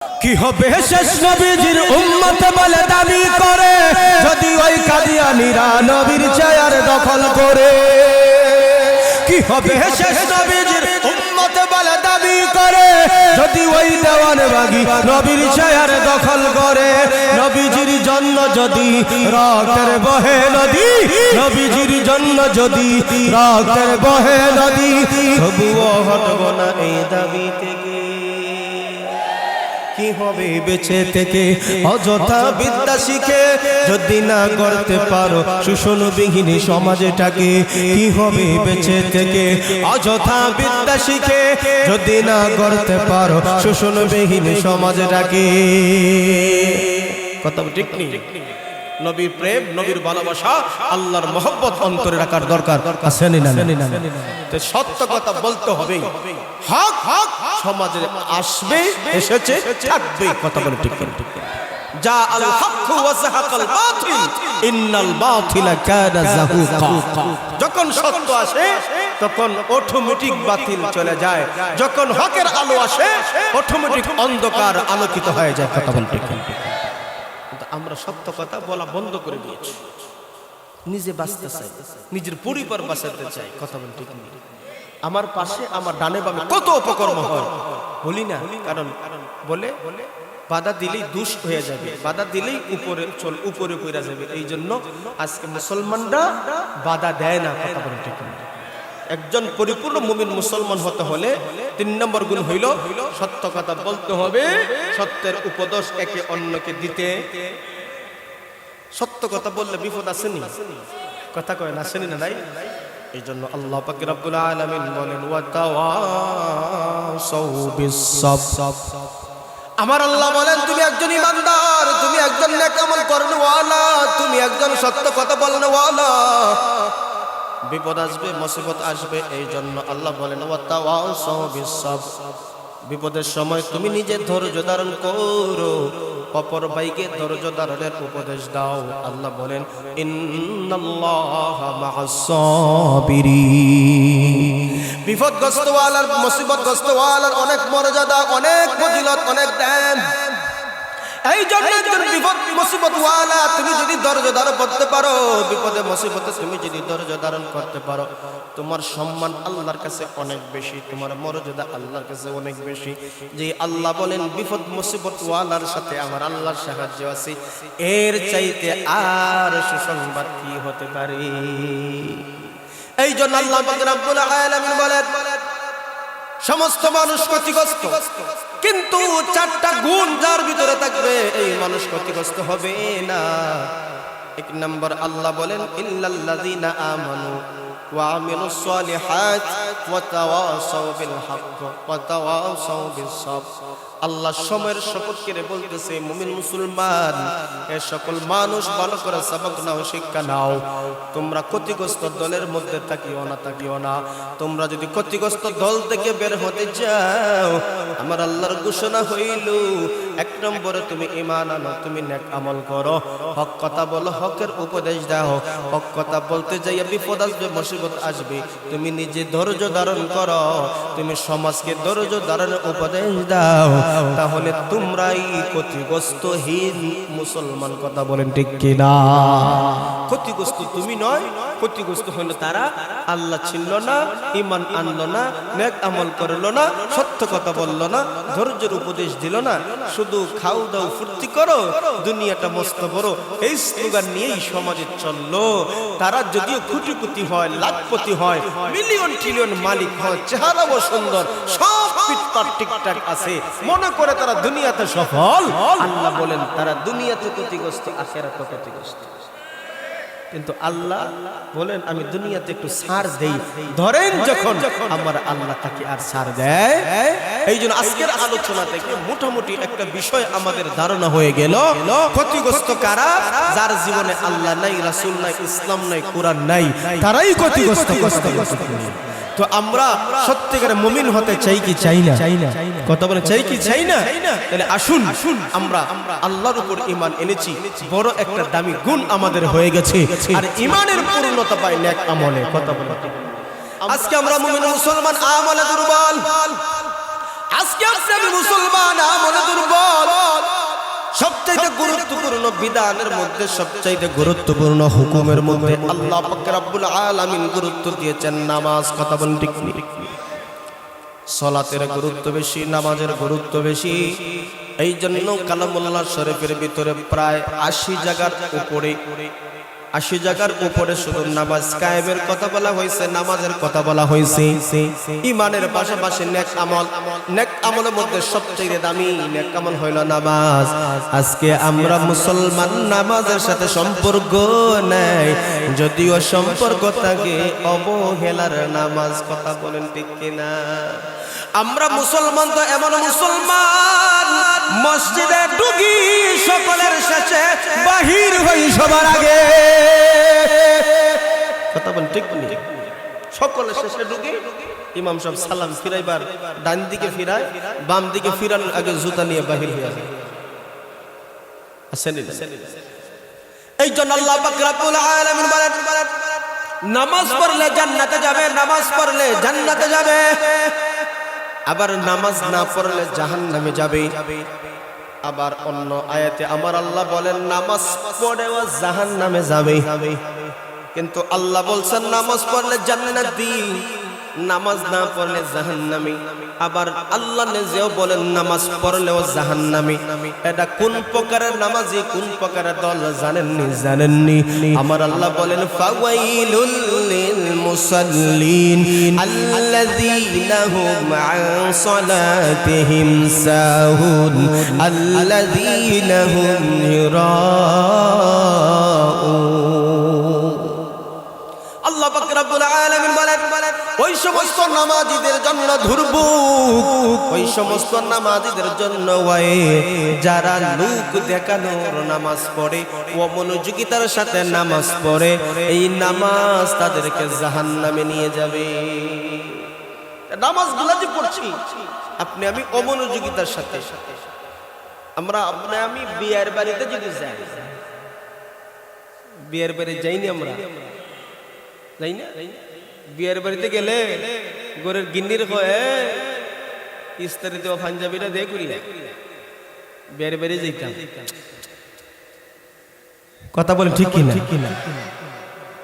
কি হবে শেষ নবীজির উম্মত বলে দাবি করে যদি ওই কাদিয়ানীরা নবীর চেয়ার দখল করে। কি হবে শেষ নবীজির উম্মত বলে দাবি করে যদি ওই দেওয়ানবাগী নবীর চেয়ার দখল করে। নবীজির জন্য যদি রক্তের বহে নদী, নবীজির জন্য যদি রক্তের বহে নদী, তবুও হটব না এই দাবি থেকে। কি হবে বেঁচে থেকে অযথা বিদ্যা শিখে যদি না গড়তে পারো শোষণবিহীন সমাজটাকে। কি হবে বেঁচে থেকে অযথা বিদ্যা শিখে যদি না গড়তে পারো শোষণবিহীন সমাজটাকে। কথা ঠিক নেই? নবীর প্রেম, নবীর ভালোবাসা, আল্লাহর মহব্বত অন্তরে রাখার দরকার আছে না? সত্য কথা বলতে হবে। হক হক সমাজে আসবে, এসেছে, থাকবে। কথা বলে ঠিক ঠিক যা আল হক ওয়া যাহাকাল বাতিল ইন্নাল বাতিলা কানা যাহুকা। যখন সত্য আসে তখন অটোমেটিক বাতিল চলে যায়, যখন হকের আলো আসে অটোমেটিক অন্ধকার আলোকিত হয়ে যায়। কথা বলে ঠিক ঠিক আমরা সত্য কথা বলা বন্ধ করে দিয়েছি। নিজে বাঁচতে চাই, নিজের পরিবার বাঁচাতে চাই। কথা বল ঠিক নেই? আমার পাশে আমার ডানে বামে কত অপকর্ম হয় বলি না, কারণ বলে বাধা দিলেই দুষ্ট হয়ে যাবে, বাধা দিলেই উপরে পড়ে যাবে। এই জন্য আজকে মুসলমানরা বাধা দেয় না। কথা বল ঠিক নেই? একজন পরিপূর্ণ মুমিন মুসলমান হতে হলে ৩ নম্বর গুণ হইল সত্য কথা বলতে হবে, সত্যের উপদেশ একে অন্যকে দিতে। সত্য কথা বললে বিপদ আসেনি? কথা কয় না, আসেনি না? নাই? এই জন্য আল্লাহ পাক রব্বুল আলামিন বলেন ওয়া তাওয়াসাউ বিস-সাবর। আমার আল্লাহ বলেন তুমি একজন ইমানদার, তুমি একজন নেক আমল করনেওয়ালা, তুমি একজন সত্য কথা বলনেওয়ালা। বিপদ আসবে, মুসিবত আসবে, এই জন্য আল্লাহ বলেন ওয়া তাওয়াসাউ বিস-সাবর। বিপদের সময় তুমি নিজে ধৈর্য ধারণ করো, অপর ভাইকে ধৈর্য ধারণের উপদেশ দাও। আল্লাহ বলেন ইন্নাল্লাহা মা'আস সাবিরিন। বিপদগ্রস্ত ওয়ালার, মুসিবতগ্রস্ত ওয়ালার অনেক মর্যাদা, অনেক ফজিলত, অনেক দাম। এই জন্য একজন বিপদ মুসিবত ওয়ালা তুমি যদি ধৈর্য ধারণ করতে পারো, বিপদে মুসিবতে তুমি যদি ধৈর্য ধারণ করতে পারো, তোমার সম্মান আল্লাহর কাছে অনেক বেশি, তোমার মর্যাদা আল্লাহর কাছে অনেক বেশি। যে আল্লাহ বলেন বিপদ মুসিবত ওয়ালার সাথে আমার আল্লাহর সাহায্য আছে, এর চাইতে আর সুসংবাদ কি হতে পারে? এই জন্য আল্লাহ পাক রব্বুল আলামিন বলেন সমস্ত মানুষ ক্ষতিগ্রস্ত, কিন্তু 4টা গুণ যার ভিতরে থাকবে এই মানুষ ক্ষতিগ্রস্ত হবে না। 1 নম্বর আল্লাহ বলেন ইল্লাল্লাযীনা আমানু ওয়া আমিলুস সালিহাত ওয়া তাওয়াসাউ বিল হক ওয়া তাওয়াসাউ বিস সাবর। আল্লাহ সময়ের শপথ করে বলতেছে মুমিন মুসলমান এ সকল মানুষ ভালো করে সবক নাও, শিক্ষা নাও। তোমরা ক্ষতিগ্রস্ত দলের মধ্যে থাকিও না। তোমরা যদি ক্ষতিগ্রস্ত দল থেকে বের হতে চাও, আমার আল্লাহর ঘোষণা হইল 1 নম্বরে তুমি ঈমান আনো, তুমি নেক আমল করো, হক কথা বলো, হকের উপদেশ দাও। হক কথা বলতে যাইয়া বিপদ আসবে, মুসিবত আসবে, তুমি নিজে ধৈর্য ধারণ করো, তুমি সমাজকে ধৈর্য ধারণের উপদেশ দাও, তাহলে তোমরাই ক্ষতিগ্রস্তহীন মুসলমান। কথা বলেন ঠিক কিনা? ক্ষতিগ্রস্ত তুমি নয়, ক্ষতিগ্রস্ত হইল তারা। আল্লাহ চিনল না, ঈমান আনলো না, নেক আমল করলো না, সত্য কথা বললো না, ধৈর্যের উপদেশ দিল না, শুধু খাও দাও ফুর্তি করো, দুনিয়াটা মস্ত বড়, এই স্লোগান নিয়েই সমাজে চললো। তারা যদিও কোটিপতি হয়, লাখপতি হয়, মিলিয়ন ট্রিলিয়ন মালিক হয়, চেহারাও সুন্দর, সব ফিটফাট ঠিকঠাক আছে, মনে করে তারা দুনিয়াতে সফল। আল্লাহ বলেন তারা দুনিয়াতে ক্ষতিগ্রস্ত, আখিরাতে ক্ষতিগ্রস্ত। কিন্তু আল্লাহ বলেন আমি দুনিয়াতে একটু ছাড় দেই। ধরেন যখন আমার আল্লাহ তাকে আর ছাড় দেয়। এই জন্য আজকের আলোচনা থেকে মোটামুটি একটা বিষয় আমাদের ধারণা হয়ে গেল, ক্ষতিগ্রস্ত কারা? যার জীবনে আল্লাহ নাই, রাসূল নাই, ইসলাম নাই, কোরআন নাই, তারাই ক্ষতিগ্রস্ত। তো আমরা সত্যিকারে মুমিন হতে চাই কি চাই না? কথা বলে চাই কি চাই না? তাহলে আসুন আমরা আল্লাহর উপর ঈমান এনেছি, বড় একটা দামি গুণ আমাদের হয়ে গেছে। আর ঈমানের পূর্ণতা পাই নেক আমলে। কথা বলে আজকে আমরা মুমিন মুসলমান আমলে দুর্বল, আজকে আপনি মুসলমান আমলে দুর্বল। সবচাইতে গুরুত্বপূর্ণ বিধানের মধ্যে, সবচাইতে গুরুত্বপূর্ণ হুকুমের মধ্যে আল্লাহ পাক রব্বুল আলামিন গুরুত্ব দিয়েছেন নামাজ। কথা বলেন ঠিক নেই? সালাতের গুরুত্ব বেশি, নামাজের গুরুত্ব বেশি। এই জন্য কালামুল্লাহ শরীফের ভিতরে প্রায় 80 জায়গার উপরে শুধু নামাজ কায়েমের কথা বলা হয়েছে, নামাজের কথা বলা হয়েছে। ঈমানের পাশাপাশি নেক আমলের মধ্যে সবচেয়ে দামি নেক আমল হইল নামাজ। আজকে আমরা মুসলমান নামাজের সাথে সম্পর্ক নাই, যদিও সম্পর্ক থাকে অবহেলার নামাজ। কথা বলেন ঠিক কিনা? আমরা মুসলমান তো এমন মুসলমান, মসজিদে ঢুকি সকলের শেষে, বাহির হই সবার আগে। কথা বলেন ঠিক নেই? সকলের শেষে ঢুকি, ইমাম সাহেব সালাম ফিরাইবার ডান দিকে ফিরায়, বাম দিকে ফিরানোর আগে জুতা নিয়ে বাহির হয়ে যায়। আসেনি? এই জন্য আল্লাহ পাক রব্বুল আলামিন বলেন, নামাজ পড়লে জান্নাতে যাবে, নামাজ পড়লে জান্নাতে যাবে। আবার নামাজ না পড়লে জাহান্নামে যাবে। আবার অন্য আয়াতে আমার আল্লাহ বলেন নামাজ পড়েও জাহান্নামে যাবে। কিন্তু আল্লাহ বলছেন নামাজ পড়লে জান্নাতি, নামাজ না পড়লে জাহান্নামী। আবার আল্লাহ নিজেও বলেন নামাজ পড়লেও জাহান্নামী। এটা কোন প্রকারের নামাজি, কোন প্রকারের দল জানেননি? আমার আল্লাহ বলেন ফাওয়াইলুল লিল মুসাল্লিন আল্লাযীনা হুম আন সালাতিহিম সাহুন আল্লাযীনা হুম ইরাউন। আল্লাহ পাক রব্বুল আলামিন বলেন, ওই সমস্ত নামাজীদের জন্য দুর্ভোগ, ওই সমস্ত নামাজীদের জন্য যারা লোক দেখানোর নামাজ পড়ে, অমনোযোগিতার সাথে নামাজ পড়ে, এই নামাজ তাদেরকে জাহান্নামে নিয়ে যাবে। নামাজগুলো যে পড়ছি আপনি আমি অমনোযোগিতার সাথে, আমি বিয়ের বাড়িতে যদি যাই, বিয়ের বাড়ি যাইনি আমরা, যাই না? বিয়ের বাড়িতে গেলে গোরের গিন্নির কয়ে ইস্তারিতে পাঞ্জাবিটা দে করিয়া বিয়ের বাড়ি যেতাম। কথা বলে ঠিক কিনা?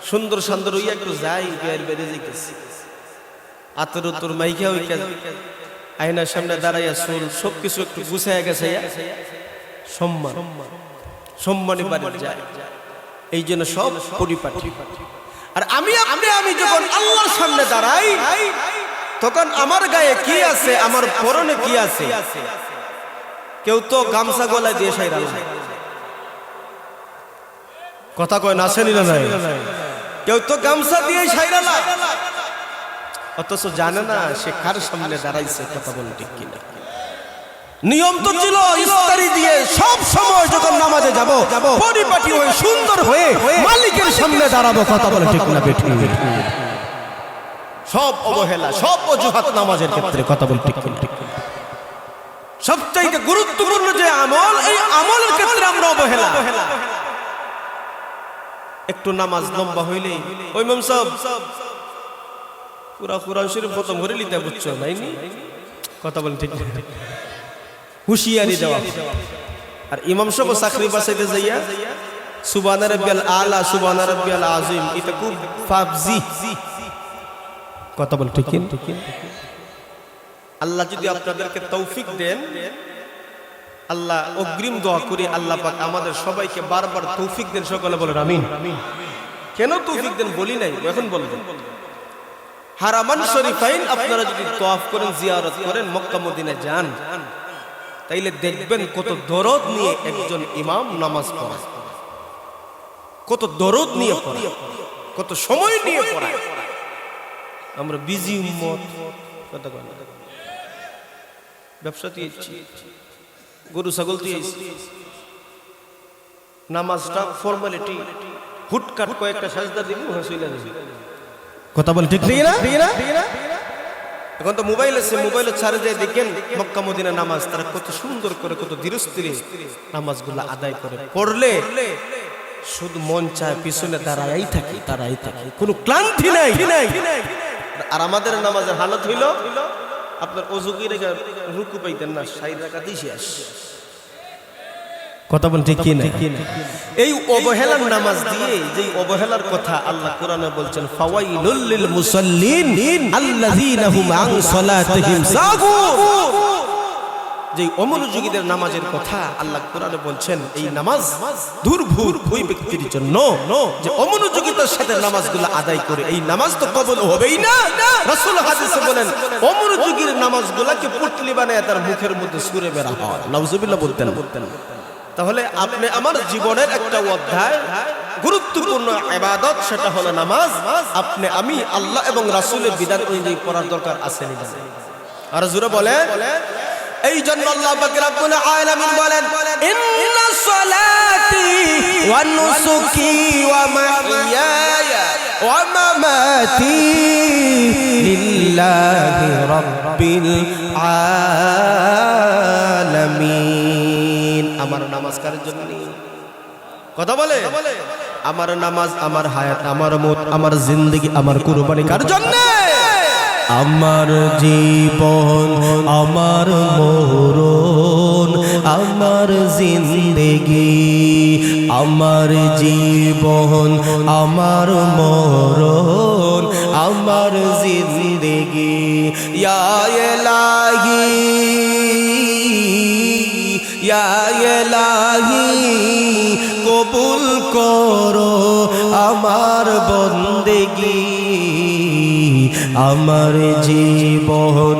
সুন্দর সুন্দর হইয়া একটু যাই, বিয়ের বাড়ি যাইতেছি, আতর উত্তর মাইকা হইকা আয়নার সামনে দাঁড়াইয়া চুল সবকিছু একটু গুছাইয়া গেছে, সম্মানী বাড়ি যায়। এই জন্য সব পরিপাটি। আর আমি যখন আল্লাহর সামনে দাঁড়াই, তখন আমার গায়ে কি আছে, আমার পরনে কি আছে? কেউ তো গামছা গলায় দিয়ে সাইরা, কথা কয় না, আসেনি না? কেউ তো গামছা দিয়ে সাইরা, অথচ জানে না সে কার সামনে দাঁড়াইছে। কথা বলে ঠিক কিনা? নিয়ম তো ছিল ইফতারি দিয়ে সব সময় যখন নামাজে যাব পরিপাটি হয়ে সুন্দর হয়ে মালিকের সামনে দাঁড়াবো। কথা বলে ঠিক না? সব অবহেলা, সব অজুহাত নামাজের ক্ষেত্রে। কথা বলে ঠিক না? সবচাইতে গুরুত্বপূর্ণ যে আমল, এই আমলের ক্ষেত্রে আমরা অবহেলা। একটু নামাজ লম্বা হইলেই ওই ইমাম সাহেব পুরা কুরআন শরীফ খতম করে লিতে বুঝছো নাইনি? কথা বলে ঠিক না? হুশিয়ারি দেওয়া। আর ইমাম সাহেব চাকরি বাঁচাইতে যাইয়া সুবহানা রাব্বিয়াল আলা, সুবহানা রাব্বিয়াল আযীম, এটা খুব ফাবজি। কথা বল ঠিক না? আল্লাহ যদি আপনাদেরকে তৌফিক দেন, আল্লাহ অগ্রিম দোয়া করি আল্লাহ পাক আমাদের সবাইকে বারবার তৌফিক দেন। সকলে বলেন আমিন। কেন তৌফিক দেন বলি নাই, এখন বলবেন। হারামান শরীফাইন আপনারা যদি তওয়াফ করেন, জিয়ারত করেন, মক্কা মদিনায় যান, তাইলে দেখবেন কত দরদ নিয়ে একজন ইমাম নামাজ পড়ায়, কত দরদ নিয়ে পড়ায়, কত সময় নিয়ে পড়ায়। আমরা বিজি উম্মত, কথা বলেন, ব্যবসা দিয়েছি, গরু ছাগল দিয়েছি, নামাজটা ফর্মালিটি, হুটকাট কয়েকটা সাজদা দিব, হাসিলা দিব। কথা বলে ঠিক না? এখন তো মোবাইল আছে, মোবাইলে ছাড়ে যায় দেখেন মক্কা মদিনা নামাজ, তারা কত সুন্দর করে, কত ধীরস্থিরে নামাজগুলো আদায় করে। পড়লে শুধু মন চায় পিছনে দাঁড়াই থাকে, কোনো ক্লান্তি নাই। আর আমাদের নামাজের হালত হইল আপনার অজুকি রেখে রুকু পাইতেন না, 60 রাকাতেই শেষ। কথা বল ঠিক কি না? এই অবহেলার নামাজ দিয়ে যেই অবহেলার কথা আল্লাহ কোরআনে বলছেন, ফাওয়াইলুল লিল মুসাল্লিন আল্লাযীনা হুম আন সালাতিহিম সাহুন। যেই অমনোযোগীদের নামাজের কথা আল্লাহ কোরআনে বলছেন, এই নামাজ দুর্ভূর ওই ব্যক্তির জন্য যে অমনোযোগিতার সাথে নামাজগুলো আদায় করে, এই নামাজ তো কবুল হবেই না। রাসূল হাদিসে বলেন, অমনোযোগীর নামাজগুলোকে পুটলি বানায় তার মুখের মধ্যে ছুঁড়ে বের হয়। নাউজুবিল্লাহ বলতেন। তাহলে আপনি আমার জীবনের একটা অধ্যায়, গুরুত্বপূর্ণ ইবাদত, সেটা হলো নামাজ। আপনি আমি আল্লাহ এবং রাসূলের বিধান অনুযায়ী পড়ার দরকার আছে না? আর জোরে বলে। এই জন্য আল্লাহ পাক রব্বুল আলামিন বলেন, ইন্না সলাতি ওয়া নুসুকি ওয়া মাহইয়ায়া ওয়া মামাতি লিল্লাহি রাব্বিল আলামিন। আমার নামাজ কার জন্য? কথা বলে। আমার নামাজ, আমার হায়াত, আমার মত, আমার জিন্দেগি, আমার কুরবানি কার জন্য? আমার জীবন, আমার মরণ, আমার জিন্দেগি, আমার জীবন, আমার মরণ, আমার জিন্দেগি। ইয়া ইলাহি, ইয়া ইলাহি, কবুল করো আমার বন্দেগি। আমার জীবন,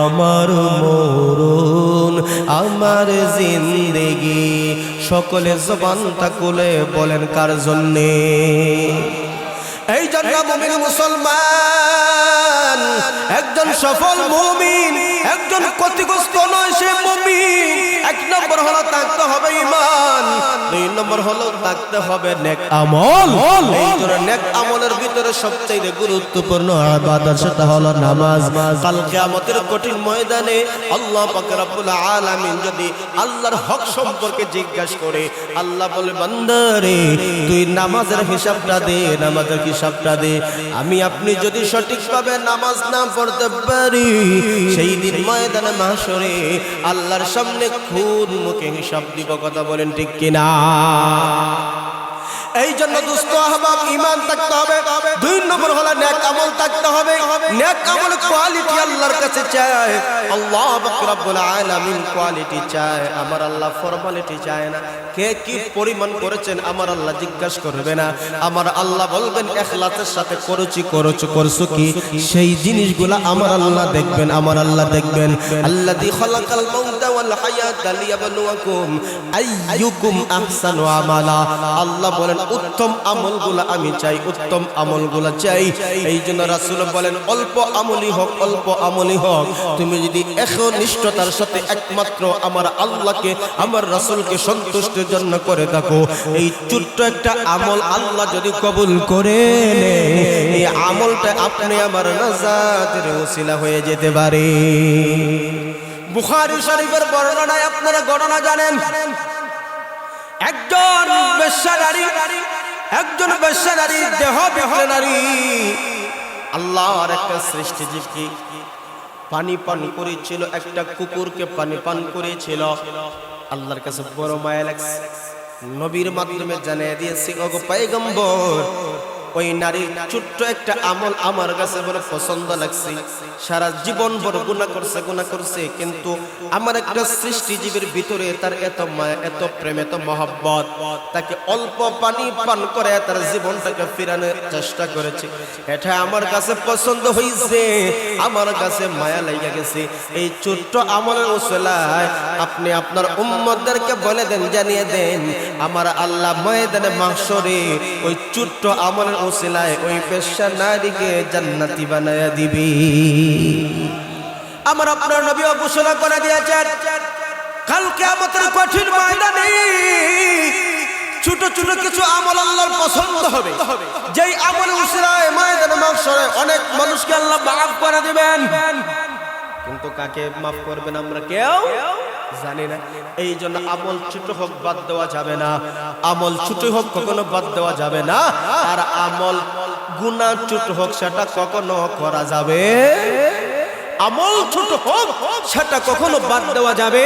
আমার মরণ, আমার জিন্দেগি। সকলে জবানটা খুলে বলেন কার জন্যে? এই জন্য মুমিন মুসলমান, একজন সফল মুমিন, একজন ক্ষতিগ্রস্ত নয় সে মুমিন। এক নম্বর হলো থাকতে হবে ঈমান, দুই নম্বর হলো থাকতে হবে নেক আমল। এই জন্য নেক আমলের ভিতরে সবচেয়ে গুরুত্বপূর্ণ ইবাদত সেটা হলো নামাজ। কাল কিয়ামতের কঠিন ময়দানে আল্লাহ পাক রব্বুল আলামিন যদি আল্লাহর হক সম্পর্কে জিজ্ঞাসা করে, আল্লাহ বলে, বান্দা রে তুই নামাজের হিসাবটা দে, নামাজের হিসাবটা দে। আমি আপনি যদি সঠিকভাবে নামাজ না পড়তে পারি, সেই দিন ময়দানে মাহশরে আল্লাহর সামনে খুন মুখে হিসাব দিব। কথা বলেন ঠিক কিনা? এই জন্য দোস্ত আহবাব, ঈমান থাকতে হবে। দুই নম্বর হলো নেক আমল থাকতে হবে। নেক আমল কোয়ালিটি আল্লাহর কাছে চায়। আল্লাহ পাক রব্বুল আলামিন কোয়ালিটি চায়, আমার আল্লাহ ফরমালিটি চায় না। কে কি পরিমাণ করেছেন আমার আল্লাহ জিজ্ঞাসা করবে না। আমার আল্লাহ বলবেন ইখলাসের সাথে করছো কি, সেই জিনিসগুলো আমার আল্লাহ দেখবেন, আমার আল্লাহ দেখবেন। আল্লাযী খালাকাল মাউতা ওয়াল হায়াতা লিয়াবলুয়াকুম আইয়ুকুম আহসানু আমালা। আল্লাহ বলেন উত্তম আমলগুলো আমি চাই, উত্তম আমলগুলো চাই। এই জন্য রাসূল বলেন অল্প আমলি হোক, অল্প আমলি হোক, তুমি যদি একনিষ্ঠতার সাথে একমাত্র আমার আল্লাহকে, আমার রাসূলকে সন্তুষ্টির জন্য করে থাকো, এই ছোট্ট একটা আমল আল্লাহ যদি কবুল করে নেয়, এই আমলটা আপনি আমার নাজাতের ওসিলা হয়ে যেতে পারে। বুখারী শরীফের বর্ণনায় আপনারা ঘটনা জানেন, একজন বেশ্যা নারী, দেহ বিক্রয় নারী, আল্লাহর একটা সৃষ্টি জীবকে পানি পান করেছিল, একটা কুকুরকে পানি পান করেছিল। আল্লাহর কাছে বড় মায়া লাগছে, নবীর মাধ্যমে জানিয়ে দিয়েছে, ওগো পয়গম্বর, ওই নারীর ছোট্ট একটা আমল আমার কাছে বড় পছন্দ লাগছে। সারা জীবন বড় গুনাহ করছে, কিন্তু আমার একটা সৃষ্টিজীবের ভিতরে তার এত মায়া, এত প্রেম, এত মহব্বত, তাকে অল্প পানি পান করে তার জীবনটাকে ফিরানোর চেষ্টা করেছে। এটা আমার কাছে পছন্দ হয়েছে, আমার কাছে মায়া লেগে গেছে। এই ছোট্ট আমলের ওসিলায় আপনি আপনার উম্মতদেরকে বলে দেন, জানিয়ে দেন, আমার আল্লাহ ময়দানে মাহশরে ওই ছোট্ট আমলের ওসিলায় ওই বেশ্যা নারীকে জান্নাতি বানায়া দিবি। আমার আপনার নবী ঘোষণা করে দিয়েছেন, কাল কিয়ামতের কঠিন ময়দানে ছোট ছোট কিছু আমল আল্লাহর পছন্দ হবে, যেই আমলের ওসিলায় ময়দানে মাহশরে অনেক মানুষকে আল্লাহ মাফ করে দিবেন। কিন্তু কাকে মাফ করবেন আমরা কেউ জানি না। এই জন্য আমল ছোট হোক বাদ দেওয়া যাবে না, আমল ছোট হোক কখনো বাদ দেওয়া যাবে না। আর আমল গুনাহ ছোট হোক সেটা কখনো করা যাবে। আমল ছোট হোক সেটা কখনো বাদ দেওয়া যাবে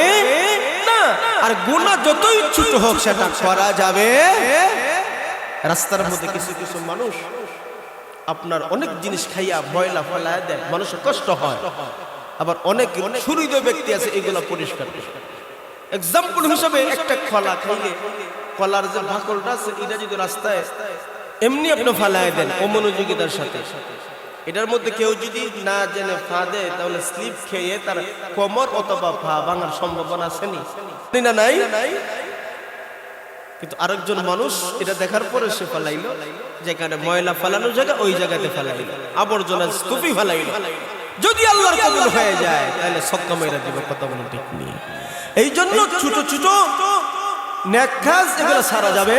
না, আর গুনাহ যতই ছোট হোক সেটা করা যাবে। রাস্তার মধ্যে কিছু কিছু মানুষ আপনার অনেক জিনিস খাইয়া ময়লা ফেলায় দেয়, মানুষের কষ্ট হয়। আবার অনেক সুহৃদ ব্যক্তি আছে এগুলা পরিষ্কার। এক্সাম্পল হিসেবে একটা কলা খাইলে কলার যে বাকলটা আছে এটা যদি রাস্তায় এমনি আপনি ফালায় দেন অমনোযোগিতার সাথে, এটার মধ্যে কেউ যদি না জেনে ফা দেয় তাহলে স্লিপ খেয়ে তার কোমর অথবা পা ভাঙার সম্ভাবনা আছে না নাই? কিন্তু আরেকজন মানুষ এটা দেখার পরে সে ফালাইলো, যেখানে ময়লা ফালানোর জায়গা ওই জায়গাতে ফালাইলো, আবর্জনা স্তূপই ফালাইলো। যদি আল্লাহর কবুল হয়ে যায় তাহলে ছক্কা মেরে দিবে, কথা বলে ঠিক নেই। এই জন্য ছোট ছোট নেক কাজ এগুলো সারা যাবে,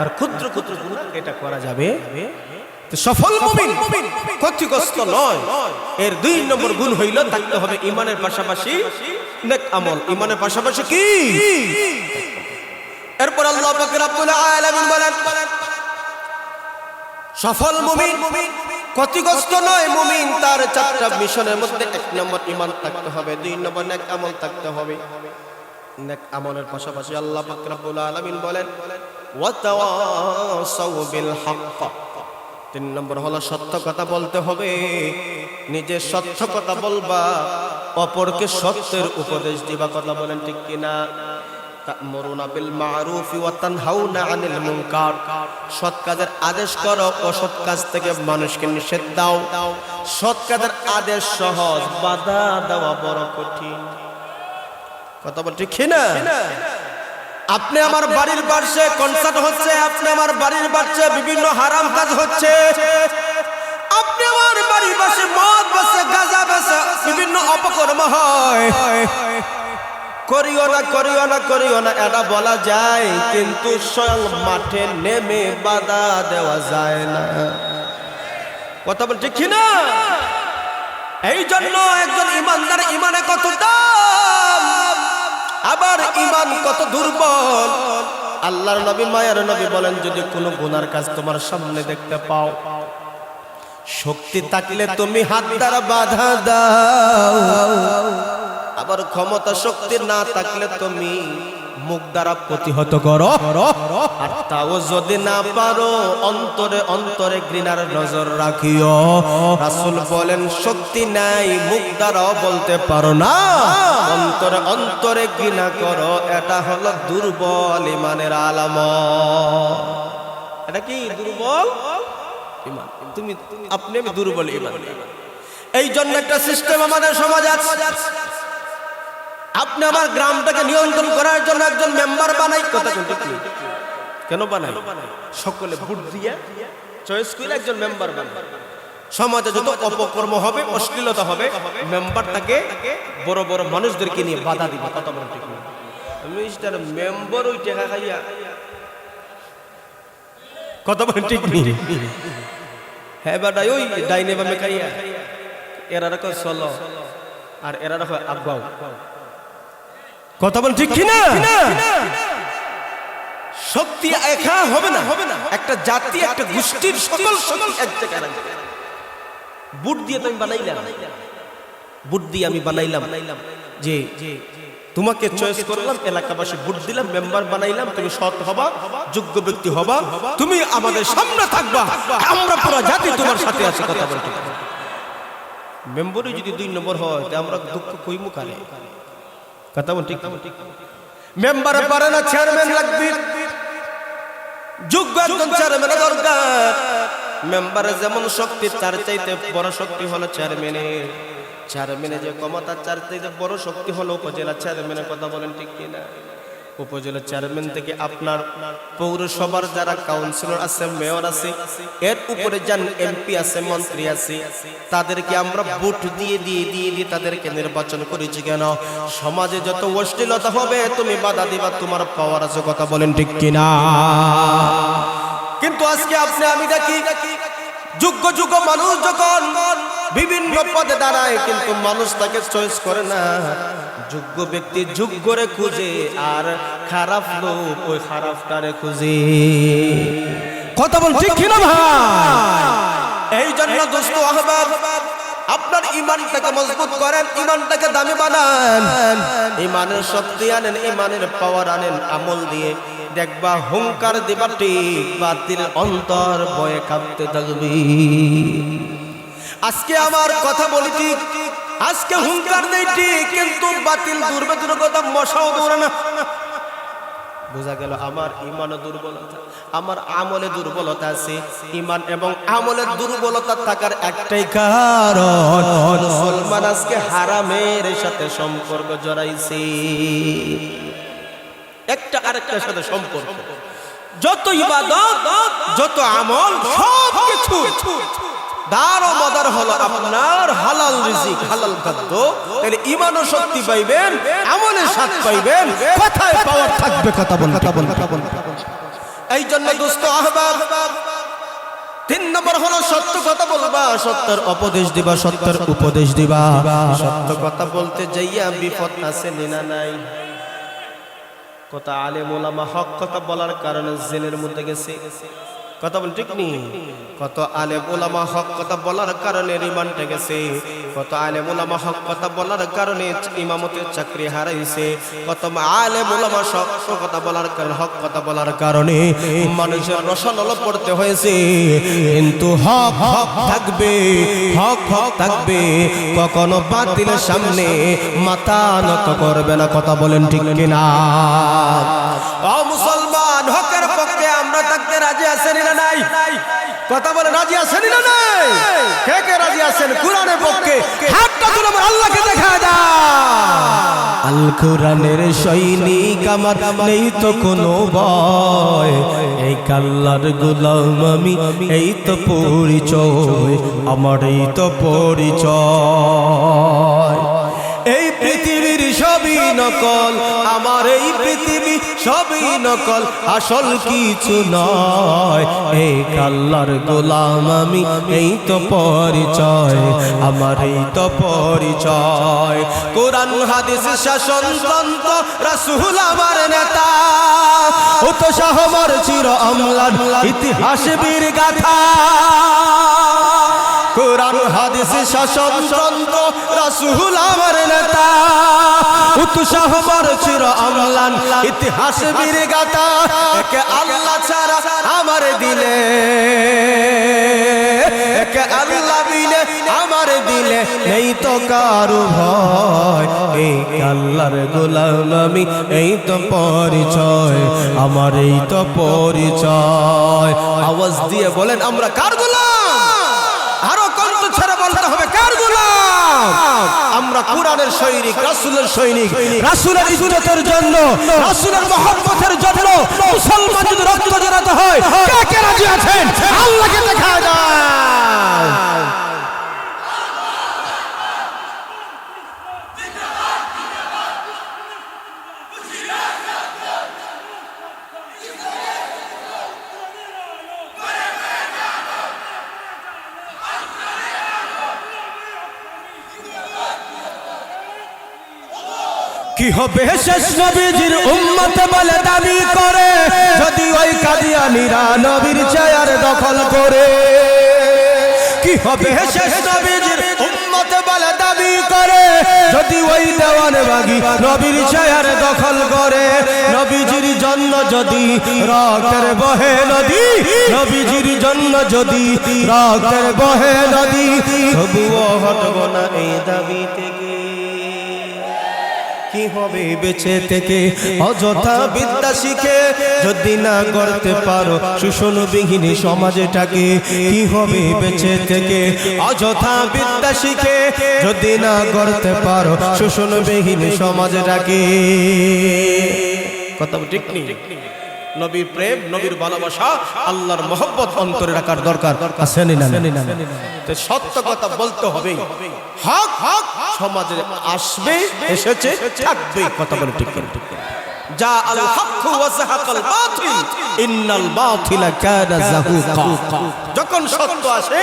আর ক্ষুদ্র ক্ষুদ্র গুনাহ এটা করা যাবে। তো সফল মুমিন ক্ষতিগ্রস্ত নয়। এর 2 নম্বর গুণ হইল থাকতে হবে ঈমানের পাশাপাশি নেক আমল। ঈমানের পাশাপাশি কি? এরপর আল্লাহ পাক রব্বুল আলামিন বলেন সফল মুমিন ক্ষতিগ্রস্ত নয়। মুমিন তার 4টা মিশনের মধ্যে 1 নম্বর ঈমান থাকতে হবে, 2 নম্বর নেক আমল থাকতে হবে। নেক আমলের পাশাপাশি আল্লাহ পাক রব্বুল আলামিন বলেন ওয়া তাওয়াসাউ বিল হক। 3 নম্বর হলো সত্য কথা বলতে হবে। নিজে সত্য কথা বলবা, অপরকে সত্যের উপদেশ দিবা, কথা বলেন ঠিক কিনা? তা'মুরুনা বিল মা'রুফ ওয়া তানহাউনা আনিল মুনকার। সৎ কাজের আদেশ করো, অসৎ কাজ থেকে মানুষকে নিষেধ দাও। সৎ কাজের আদেশ সহজ, বাধা দেওয়া বড় কঠিন, কথা বল ঠিক কিনা? আপনি আমার বাড়ির পাশে কনসার্ট হচ্ছে, আপনি আমার বাড়ির পাশে বিভিন্ন হারাম কাজ হচ্ছে, আপনি আমার বাড়ির পাশে মদ বেচে গাঁজা বেচে বিভিন্ন অপকর্ম হয়, করিও না করিও না করিও না এটা বলা যায়, কিন্তু স্বয়ং মাঠে নেমে বাধা দেওয়া যায় না, কথা বল ঠিক কিনা? এই জন্য একজন ইমানদার ইমানে কত দাম, আবার ঈমান কত দুর্বল। আল্লাহর নবী মায়ার নবী বলেন যদি কোনো গুনার কাজ তোমার সামনে দেখতে পাও, শক্তি থাকলে তুমি হাত দ্বারা বাধা দাও, আবার ক্ষমতা শক্তি না থাকলে তুমি মুখ দ্বারা প্রতিহত করো, আর তাও যদি না পারো অন্তরে অন্তরে ঘৃণার নজর রাখিও। রাসূল বলেন শক্তি নাই, মুখ দ্বারাও বলতে পারো না, অন্তরে অন্তরে ঘৃণা করো, এটা হলো দুর্বল ঈমানের আলামত। এটা কি দুর্বল ঈমান? তুমি আপনি দুর্বল ঈমান। এই জন্য একটা সিস্টেম আমাদের সমাজে আছে। আপনি আমার গ্রামটাকে নিয়ন্ত্রণ করার জন্য একজন মেম্বার বানাই, কথা বলতে কি কেন বানাই? সকলে ভোট দিয়ে চয়েস করে একজন মেম্বার বানাই। সমাজে যত অপকর্ম হবে, অশ্লীলতা হবে, মেম্বারটাকে বড় বড় মানুষদেরকে নিয়ে বাধা দিবে, কথা বলতে কি? মিস্টার মেম্বার ওই টাকা খাইয়া, কথা বলেন ঠিক নেই? হ্যাঁ বেটাই ওই ডাইনে বামে খাইয়া এরা রাখো চলো আর এরা রাখো আব্বাও, কথা বল ঠিক কিনা? শক্তি একা হবে না, একটা জাতি একটা গোষ্ঠীর সকল শক্তি এক জায়গায়। বুট দিয়ে তো আমি বানাইলাম, বুট দিয়ে আমি বানাইলাম যে তোমাকে চয়েস করলাম, এলাকাবাসী ভোট দিলাম, মেম্বার বানাইলাম, তুমি সৎ হবা, যোগ্য ব্যক্তি হবা, তুমি আমাদের সামনে থাকবা, আমরা পুরো জাতি তোমার সাথে আছে, কথা বলতে। মেম্বারই যদি 2 নম্বর হয় তা আমরা দুঃখ কই মুখারে, কথা বল ঠিক? মেম্বার পারে না, চেয়ারম্যান লাগবে, যোগ্য একজন চেয়ারম্যান দরকার। মেম্বারের যেমন শক্তি তার চাইতে বড় শক্তি হলো চেয়ারম্যানের। চেয়ারম্যানের যে ক্ষমতা তার চাইতে বড় শক্তি হলো উপজেলা চেয়ারম্যানের, কথা বলেন ঠিক কিনা? উপজেলা চেয়ারম্যান থেকে আপনার পৌরসভার যারা কাউন্সিলর আছে, মেয়র আছে, এর উপরে যান এমপি আছে, মন্ত্রী আছে, তাদেরকে আমরা ভোট দিয়ে তাদেরকে নির্বাচন করেছি। কেন? সমাজে যত অশ্লীলতা হবে তুমি বাধা দিবা, তোমার পাওয়ার আছে, কথা বলেন ঠিক কিনা? কিন্তু আজকে আপনি আমি দেখি যোগ্য যোগ্য মানুষ যখন বিভিন্ন পদে দাঁড়ায়, কিন্তু মানুষ তাকে চয়েস করে না। যোগ্য ব্যক্তি যোগ্যরে খুঁজে, আর খারাপ লোক ওই খারাপটারে খুঁজে, কথা বল ঠিক কিনা ভাই? এই জন্য দোস্ত আহবাব আপনার ঈমানটাকে মজবুত করেন, ঈমানটাকে দামি বানান, ঈমানের শক্তি আনেন, ঈমানের পাওয়ার আনেন আমল দিয়ে। দেখবা হুঙ্কার দিবা ঠিক, বাতিলের অন্তর ভয়ে কাঁপতে থাকবে। আজকে আমার কথা বলি ঠিক, আজকে হুঙ্কার দেই ঠিক, কিন্তু বাতিল দুর্বেদর কথা মশাও দৌড়ে না। বোঝা গেল আমার ঈমানে দুর্বলতা, আমার আমলে দুর্বলতা আছে। ঈমান এবং আমলের দুর্বলতা থাকার একটাই কারণ, মুসলমান আজকে হারামের সাথে সম্পর্ক জড়াইছে। একটা আরেকটার সাথে সম্পর্ক, যত ইবাদত, যত আমল, সব কিছু দারো মদার হলো আপনার হালাল রিজিক, হালাল খাদ্য। তাহলে ঈমান ও শক্তি পাইবেন, আমলের স্বাদ পাইবেন, কথায় পাওয়ার থাকবে। কথা বল। এই জন্য দোস্ত আহবাব, 3 নম্বর হলো সত্য কথা বলবা, সত্যের উপদেশ দিবা, সত্যের উপদেশ দিবা। সত্য কথা বলতে যাইয়া বিপদ আছে না নাই? কত আলেম ওলামা হক কথা বলার কারণে জেলের মধ্যে গেছে। কথা বল ঠিক নি? কত আলেম ওলামা হক কথা বলার কারণে রিমান্ডে গেছে। কত আলেম ওলামা হক কথা বলার কারণে ইমামতের চাকরি হারাইছে। কত আলেম ওলামা সত্য কথা বলার কারণে, হক কথা বলার কারণে মানুষের রসানলে পড়তে হয়েছে। কিন্তু হক হক থাকবে, হক হক থাকবে, কখনো বাতিলের সামনে মাথা নত করবে না। কথা বলেন ঠিক কিনা? ও মুসলমান, হকের পক্ষে আমরা থাকতে রাজি আছেন না নাই? কথা বলে রাজি আছেন না নাই? কে কে রাজি আছেন কোরআনের পক্ষে? হাতটা তুলে আমার আল্লাহকে দেখা দাও। আল কোরআনের সৈনিক আমার, নেই তো কোনো ভয়, এই আল্লাহর গোলাম আমি, এই তো পরিচয় আমার, এই তো পরিচয়। এই পৃথিবীর সবই নকল, আমার এই পৃথিবী সবই নকল, আসল কিছু নয়। এই আল্লাহর গোলাম আমি, এই তো পরিচয় আমার, এই তো পরিচয়। কোরআন হাদিস শাসনতন্ত্র, রাসূল আমার নেতা, উৎসাহ আমার চির অম্লান ইতিহাস বীর গাথা। কোরআন হাদিস শাসনতন্ত্র, রাসূল আমার নেতা, উৎসাহ আমার চির অম্লান ইতিহাস বীর গাথা। একে আল্লাহ ছাড়া আমার দিলে, একে আল্লাহ বিনে আমার দিলে নেই তো কারো ভয়। এই আল্লাহর গোলাম আমি, এই তো পরিচয় আমার, এই তো পরিচয়। আওয়াজ দিয়ে বলেন আমরা কার গোলাম? আরো কণ্ঠ ছেড়ে বলতে হবে কার গোলাম? আমরা কোরআনের সৈনিক, রাসূলের সৈনিক। রাসূলের ইজ্জতের জন্য, রাসূলের মহব্বতের জন্য মুসলমান যদি রক্ত ঝরাতে হয়, কে কে রাজি আছেন? আল্লাহকে দেখা দাও। কি হবে শেষ নবীজির উম্মত বলে দাবি করে, যদি ওই কাদিয়ানীরা নবীর চেয়ার দখল করে? কি হবে শেষ নবীজির উম্মত বলে দাবি করে, যদি ওই দেওয়ানবাগী নবীর চেয়ার দখল করে? নবীজির জন্য যদি রক্তের বহে নদী, নবীজির জন্য যদি রক্তের বহে নদী, তবুও হটব না এই দাবি থেকে। কি হবে বেঁচে থেকে অযথা বিদ্যা শিখে, যদি না করতে পারো শোষণবিহীন সমাজটাকে? কি হবে বেঁচে থেকে অযথা বিদ্যা শিখে, যদি না করতে পারো শোষণবিহীন সমাজটাকে? কথা ঠিক নেই? নবীর প্রেম, নবীর ভালোবাসা, আল্লাহর মহব্বত অন্তরে রাখার দরকার আছে না? সত্য কথা বলতে হবে, হক হক সমাজে আসবে, এসেছে, থাকবে। কথা বলে ঠিক ঠিক যা আল হক ওয়া যাহাকাল বাতিল ইন্নাল বাতিলা কানা যাহুকা। যখন সত্য আসে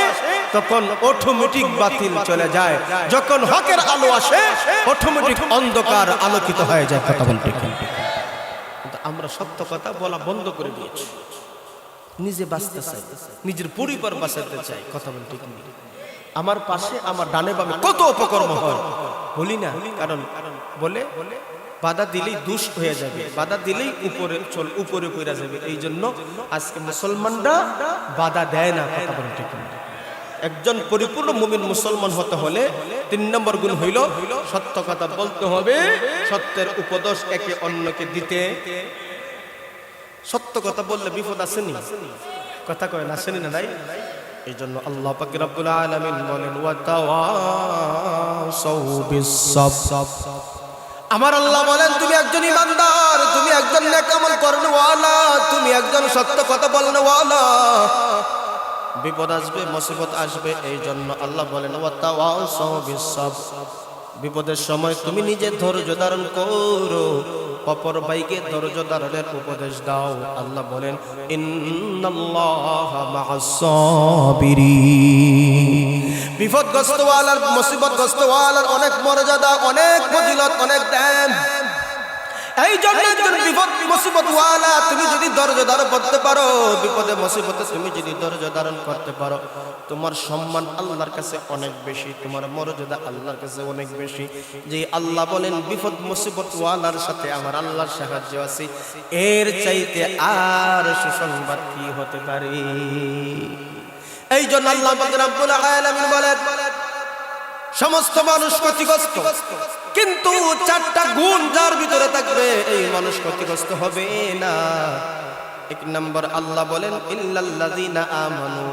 তখন অটোমেটিক বাতিল চলে যায়, যখন হকের আলো আসে অটোমেটিক অন্ধকার আলোকিত হয়ে যায়। কথা বলে ঠিক ঠিক। আমরা সত্য কথা বলা বন্ধ করে দিয়েছি, নিজে বাঁচতে চাই, নিজের পরিবার বাঁচাতে চাই। কথা বল ঠিক নেই? আমার পাশে আমার ডানে বামে কত অপকর্ম হয়, বলি না, কারণ বলে বাধা দিলেই দুষ্ট হয়ে যাবে, বাধা দিলেই উপরে পড়ে যাবে। এই জন্য আজকে মুসলমানরা বাধা দেয় না, কথা বলে ঠিক না। একজন পরিপূর্ণ মুমিন মুসলমান হতে হলে 3 নম্বর গুণ হইল সত্য কথা বলতে হবে, সত্যের উপদেশ একে অন্যকে দিতে। সত্য কথা বললে বিপদ আসেনি, কথা কয় না, আসেনি না নাই? এই জন্য আল্লাহ পাক রব্বুল আলামিন বলেন ওয়াতাওয়াসাউ বিস-সাবর। আমার আল্লাহ বলেন তুমি একজন ইমানদার, তুমি একজন নেক আমল করনেওয়ালা, তুমি একজন সত্য কথা বলনেওয়ালা। বিপদ আসবে, মুসিবত আসবে, এই জন্য আল্লাহ বলেন ওয়াতাওয়াসাউ বিস-সাবর। বিপদের সময় তুমি নিজে ধৈর্য ধারণ করো, অপর ভাইকে ধৈর্য ধারণের উপদেশ দাও। আল্লাহ বলেন ইন্নাল্লাহা মা'আস সাবিরিন। বিপদগ্রস্ত ওয়ালার, মুসিবতগ্রস্ত ওয়ালার অনেক মর্যাদা, অনেক ফজিলত, অনেক দাম। এই জন্য একজন বিপদ মুসিবত ওয়ালা তুমি যদি ধৈর্য ধারণ করতে পারো, বিপদে মুসিবতে তুমি যদি ধৈর্য ধারণ করতে পারো, তোমার সম্মান আল্লাহর কাছে অনেক বেশি, তোমার মর্যাদা আল্লাহর কাছে অনেক বেশি। যে আল্লাহ বলেন বিপদ মুসিবত ওয়ালার সাথে আমার আল্লাহর সাহায্য আছে, এর চাইতে আর সুসংবাদ কি হতে পারে? এই জন্য আল্লাহ রাব্বুল আলামিন বলেন সমস্ত মানুষ ক্ষতিগ্রস্ত, কিন্তু 4টা গুণ যার ভিতরে থাকবে এই মানুষ ক্ষতিগ্রস্ত হবে না। 1 নম্বর আল্লাহ বলেন ইল্লাল্লাযীনা আমানু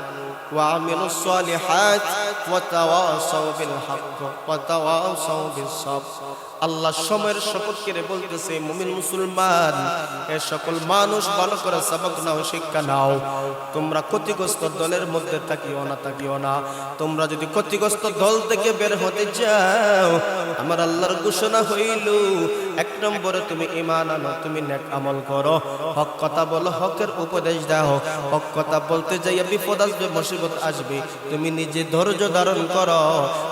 ওয়া আমিলুস সালিহাত ওয়া তাওয়াসাউ বিল হক ওয়া তাওয়াসাউ বিস সাবর। আল্লাহ সময়ের শপথ করে বলতেছে মুমিন মুসলমান এ সকল মানুষ ভালো করে সবক নাও, শিক্ষা নাও। তোমরা ক্ষতিগ্রস্ত দলের মধ্যে থাকিও না। তোমরা যদি ক্ষতিগ্রস্ত দল থেকে বের হতে চাও, আমার আল্লাহর ঘোষণা হইল 1 নম্বরে তুমি ঈমান আনো, তুমি নেক আমল করো, হক কথা বলো, হকের উপদেশ দাও। হক কথা বলতে যাইয়া বিপদ আসবে, মুসিবত আসবে, তুমি নিজে ধৈর্য ধারণ করো,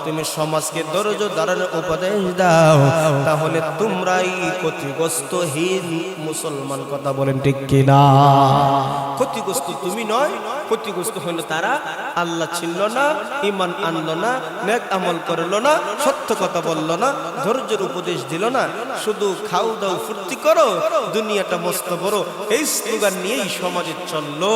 তুমি সমাজকে ধৈর্য ধারণের উপদেশ দাও, তাহলে তোমরাই ক্ষতিগ্রস্তহীন মুসলমান। কথা বলেন ঠিক কিনা? ক্ষতিগ্রস্ত তুমি নয়, ক্ষতিগ্রস্ত হইল তারা। আল্লাহ ছিল না, ঈমান আনলো না, নেক আমল করলো না, সত্য কথা বললো না, ধৈর্যের উপদেশ দিল না, শুধু খাও দাও ফুর্তি করো, দুনিয়াটা মস্ত বড়, এই স্লোগান নিয়েই সমাজে চললো।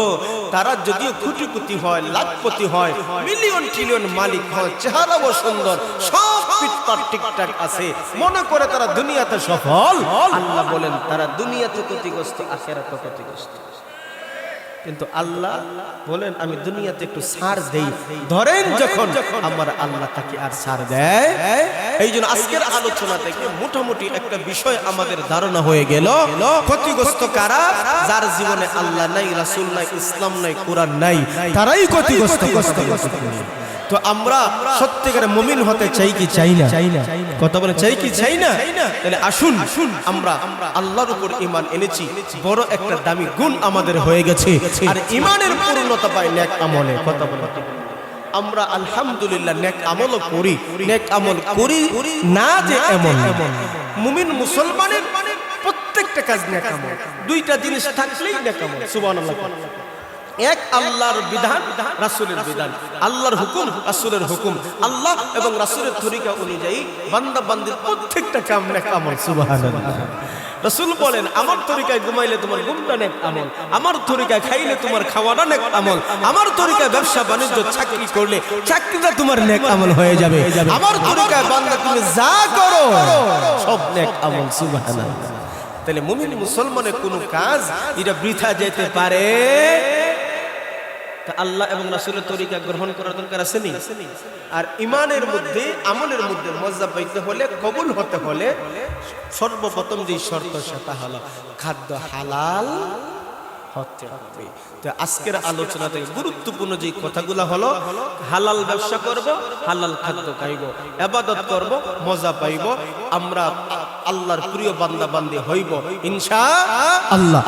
তারা যদিও কোটিপতি হয়, লাখপতি হয়, মিলিয়ন ট্রিলিয়ন মালিক হয়, চেহারাও সুন্দর, সব ফিটফাট ঠিকঠাক আছে, মনে করে তারা দুনিয়াতে সফল। আল্লাহ বলেন তারা দুনিয়াতে ক্ষতিগ্রস্ত, আখিরাতে ক্ষতিগ্রস্ত। কিন্তু আল্লাহ বলেন আমি দুনিয়াতে একটু ছাড় দেই, ধরেন যখন আমার আল্লাহ তাকে আর ছাড় দেয়। এই জন্য আজকের আলোচনা থেকে মোটামুটি একটা বিষয় আমাদের ধারণা হয়ে গেল, ক্ষতিগ্রস্ত কারা? যার জীবনে আল্লাহ নাই, রাসূল নাই, ইসলাম নাই, কোরআন নাই, তারাই ক্ষতিগ্রস্ত। তো আমরা সত্যিকারে মুমিন হতে চাই কি চাই না? কথা বলে চাই কি চাই না? তাহলে আসুন আমরা আল্লাহর উপর ঈমান এনেছি, বড় একটা দামি গুণ আমাদের হয়ে গেছে। আর ঈমানের পূর্ণতা পাই নেক আমলে। কথা বলে আমরা আলহামদুলিল্লাহ নেক আমলও করি, নেক আমল করি না যে এমন। মুমিন মুসলমানের প্রত্যেকটা কাজ নেক আমল, 2টা জিনিস থাকলেই নেক আমল। সুবহানাল্লাহ। এক আল্লাহর বিধান, রাসূলের বিধান, আল্লাহর হুকুম, রাসূলের হুকুম, আল্লাহ এবং রাসূলের তরিকা অনুযায়ী বান্দা বান্দির প্রত্যেকটা কাম নেক আমল। সুবহানাল্লাহ। রাসূল বলেন আমার তরিকায় ঘুমাইলে তোমার ঘুমটা নেক আমল, আমার তরিকায় খাইলে তোমার খাওয়াটা নেক আমল, আমার তরিকায় ব্যবসা বাণিজ্য চাকরি করলে চাকরিটা তোমার নেক আমল হয়ে যাবে, আমার তরিকায় বান্দা তুমি যা করো সব নেক আমল। সুবহানাল্লাহ। তাহলে মুমিন মুসলমানের কোন কাজ এটা বৃথা যেতে পারে? আল্লাহ এবং রাসূলের তরিকা গ্রহণ করার দরকার আছে নি? আর ঈমানের মধ্যে, আমলের মধ্যে মজা পাইতে হলে, কবুল হতে হলে সর্বপ্রথম যে শর্ত সেটা হলো খাদ্য হালাল হতে হবে। তো আজকের আলোচনা থেকে গুরুত্বপূর্ণ যে কথাগুলো হলো, হালাল ব্যবসা করব, হালাল খাদ্য খাইব, ইবাদত করব, মজা পাইব, আমরা আল্লাহর প্রিয় বান্দা বান্দি হইব ইনশাআল্লাহ।